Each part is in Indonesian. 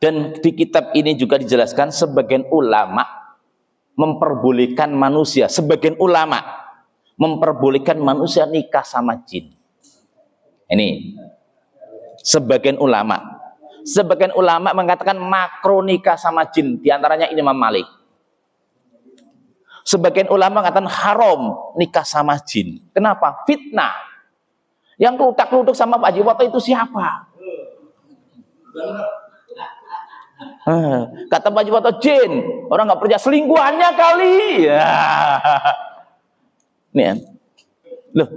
Dan di kitab ini juga dijelaskan sebagian ulama memperbolehkan manusia, sebagian ulama memperbolehkan manusia nikah sama jin. Ini sebagian ulama. Sebagian ulama mengatakan makruh nikah sama jin, diantaranya Imam Malik. Sebagian ulama mengatakan haram nikah sama jin. Kenapa? Fitnah. Yang keludak-keluduk sama Pak Haji Woto itu siapa? Kata Pak Haji Woto, jin. Orang nggak percaya, selingkuhannya kali. Ya. Nih, loh,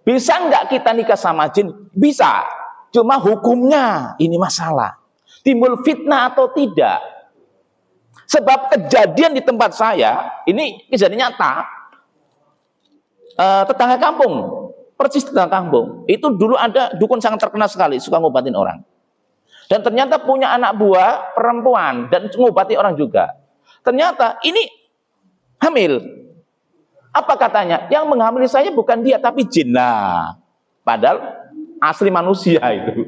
bisa nggak kita nikah sama jin? Bisa. Cuma hukumnya ini masalah. Timbul fitnah atau tidak? Sebab kejadian di tempat saya, ini kejadian nyata. Tetangga kampung, persis tetangga kampung. Itu dulu ada dukun sangat terkenal sekali, suka ngobatin orang. Dan ternyata punya anak buah perempuan dan ngobati orang juga. Ternyata ini hamil. Apa katanya? Yang menghamili saya bukan dia tapi jin. Nah, padahal asli manusia itu.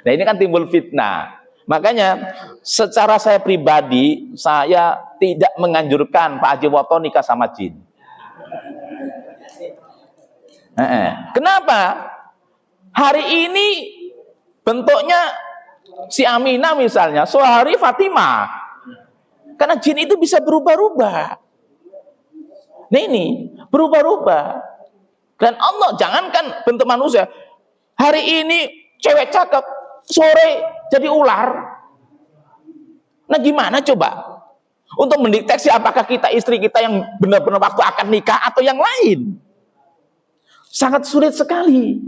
Nah, ini kan timbul fitnah. Makanya secara saya pribadi, saya tidak menganjurkan Pak Haji Woto nikah sama jin. Kenapa? Hari ini bentuknya si Aminah misalnya, sehari Fatimah. Karena jin itu bisa berubah-ubah. Nah ini, berubah-ubah. Dan Allah jangankan bentuk manusia. Hari ini cewek cakep, sore jadi ular. Nah gimana coba? Untuk mendeteksi apakah kita istri kita yang benar-benar waktu akan nikah atau yang lain. Sangat sulit sekali.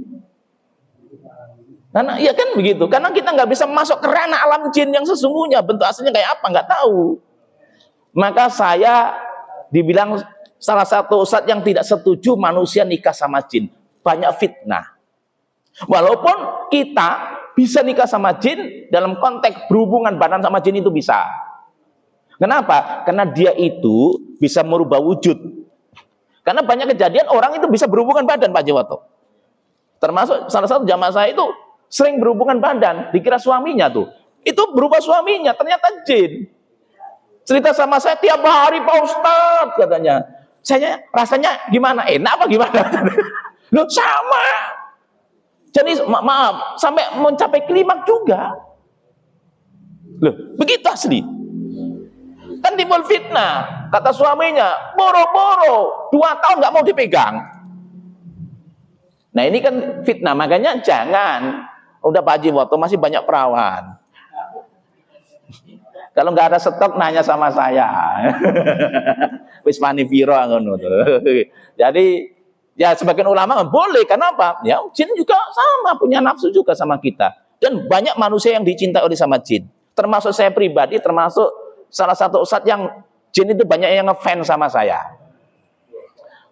Karena ya kan begitu. Karena kita nggak bisa masuk ke ranah alam jin yang sesungguhnya. Bentuk aslinya kayak apa nggak tahu. Maka saya dibilang salah satu ustadz yang tidak setuju manusia nikah sama jin. Banyak fitnah. Walaupun kita bisa nikah sama jin dalam konteks berhubungan badan sama jin itu bisa. Kenapa? Karena dia itu bisa merubah wujud. Karena banyak kejadian orang itu bisa berhubungan badan Pak Haji Woto. Termasuk salah satu jamaah saya itu sering berhubungan badan, dikira suaminya tuh. Itu berubah suaminya, ternyata jin. Cerita sama saya tiap hari Pak Ustadz katanya. Saya rasanya gimana? Enak apa gimana? Loh sama. Jadi maaf, sampai mencapai klimak juga. Loh, begitu asli. Kan timbul fitnah. Kata suaminya, boro-boro 2 tahun nggak mau dipegang. Nah ini kan fitnah, makanya jangan. Udah Pak Haji Woto masih banyak perawan. Kalau nggak ada stok nanya sama saya. Wis manipiro ngono. Jadi ya sebagian ulama boleh, kenapa? Ya jin juga sama, punya nafsu juga sama kita. Dan banyak manusia yang dicintai oleh sama jin. Termasuk saya pribadi, termasuk salah satu ustadz yang jin itu banyak yang ngefans sama saya.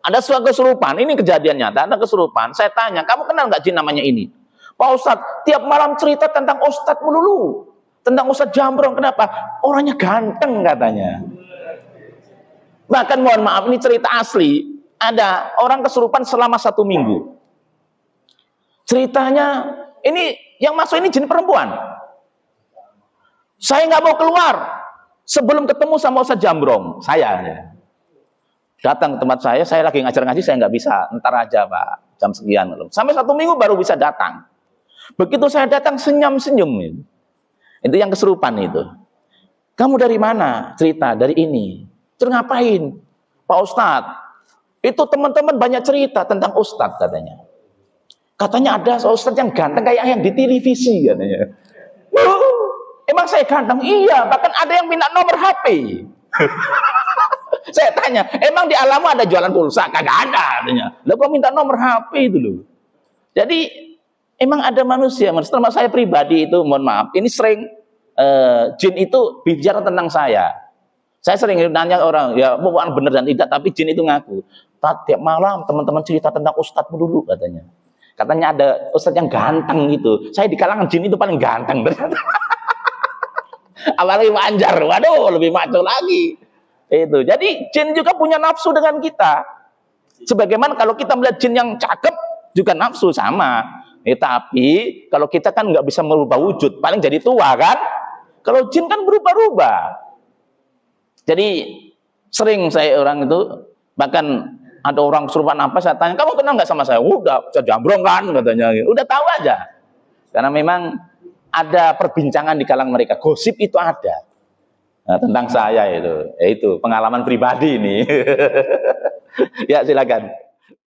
Ada suatu kesurupan, ini kejadian nyata, ada kesurupan. Saya tanya, kamu kenal nggak jin namanya ini? Pak Ustadz, tiap malam cerita tentang Ustadz melulu. Tentang Ustadz Jambrong, kenapa? Orangnya ganteng katanya. Bahkan mohon maaf, ini cerita asli. Ada orang kesurupan selama 1 minggu. Ceritanya, ini yang masuk ini jin perempuan. Saya nggak mau keluar sebelum ketemu sama Ustadz Jambrong. Saya datang ke tempat saya lagi ngajar ngaji, saya nggak bisa. Ntar aja Pak, jam sekian. Sampai 1 minggu baru bisa datang. Begitu saya datang senyum-senyum. Itu yang kesurupan itu. Kamu dari mana? Cerita, dari ini. Terus ngapain? Pak Ustadz, itu teman-teman banyak cerita tentang Ustadz katanya. Katanya ada Ustadz yang ganteng kayak yang di televisi katanya. Emang saya ganteng? Iya, bahkan ada yang minta nomor HP. Saya tanya, emang di alammu ada jualan pulsa? Kagak ada katanya. Lah kok minta nomor HP itu loh. Jadi emang ada manusia, termasuk saya pribadi itu, mohon maaf, ini sering jin itu bicara tentang saya. Saya sering nanya orang, ya bukan benar dan tidak, tapi jin itu ngaku. Tiap malam teman-teman cerita tentang Ustadzmu dulu katanya. Katanya ada Ustadz yang ganteng gitu. Saya di kalangan jin itu paling ganteng ternyata. Apalagi Anjar, waduh lebih maco lagi. Itu. Jadi jin juga punya nafsu dengan kita. Sebagaimana kalau kita melihat jin yang cakep juga nafsu sama. Tapi kalau kita kan nggak bisa merubah wujud, paling jadi tua kan. Kalau jin kan berubah-ubah. Jadi sering saya orang itu, bahkan ada orang kesurupan apa, saya tanya, kamu kenal nggak sama saya? Udah, saya jambrong kan katanya. Udah tahu aja. Karena memang ada perbincangan di kalangan mereka, gosip itu ada. Nah, tentang saya itu pengalaman pribadi ini. Ya silakan.